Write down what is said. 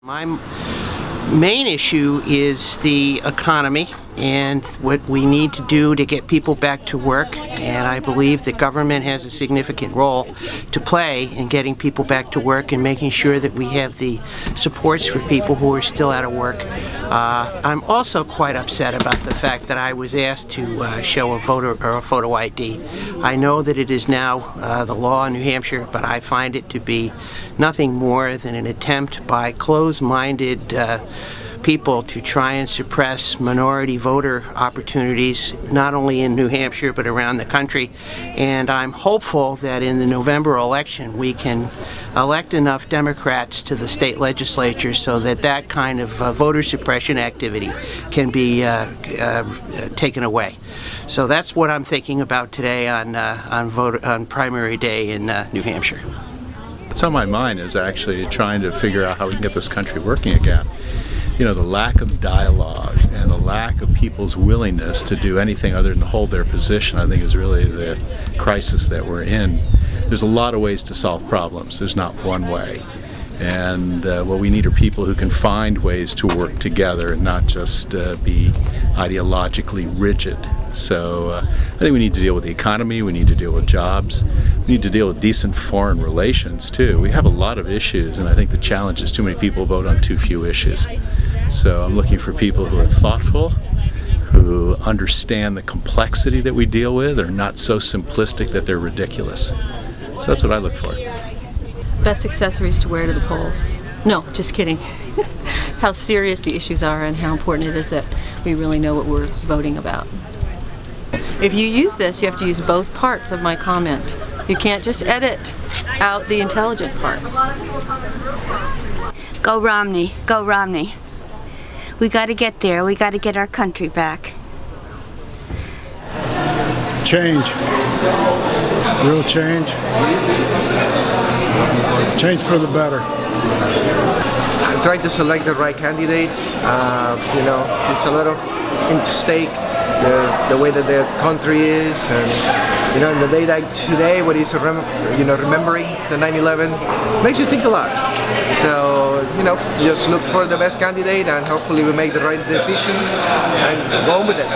My main issue is the economy and what we need to do to get people back to work, and I believe that government has a significant role to play in getting people back to work and making sure that we have the supports for people who are still out of work. I'm also quite upset about the fact that I was asked to show a voter or a photo ID. I know that it is now the law in New Hampshire, but I find it to be nothing more than an attempt by closed-minded people to try and suppress minority voter opportunities, not only in New Hampshire but around the country. And I'm hopeful that in the November election we can elect enough Democrats to the state legislature so that that kind of voter suppression activity can be taken away. So that's what I'm thinking about today on primary day in New Hampshire. What's on my mind is actually trying to figure out how we can get this country working again. You know, the lack of dialogue and the lack of people's willingness to do anything other than hold their position, I think, is really the crisis that we're in. There's a lot of ways to solve problems. There's not one way. And what we need are people who can find ways to work together and not just be ideologically rigid. So I think we need to deal with the economy, we need to deal with jobs, we need to deal with decent foreign relations too. We have a lot of issues, and I think the challenge is too many people vote on too few issues. So I'm looking for people who are thoughtful, who understand the complexity that we deal with, are not so simplistic that they're ridiculous. So that's what I look for. Best accessories to wear to the polls. No, just kidding. How serious the issues are and how important it is that we really know what we're voting about. If you use this, you have to use both parts of my comment. You can't just edit out the intelligent part. Go Romney, go Romney. We got to get there. We got to get our country back. Change. Real change. Change for the better. I'm trying to select the right candidates. There's a lot of into stake, the way that the country is, and in the day like today, what is remembering the 9/11 makes you think a lot. So just look for the best candidate, and hopefully we make the right decision and go on with it.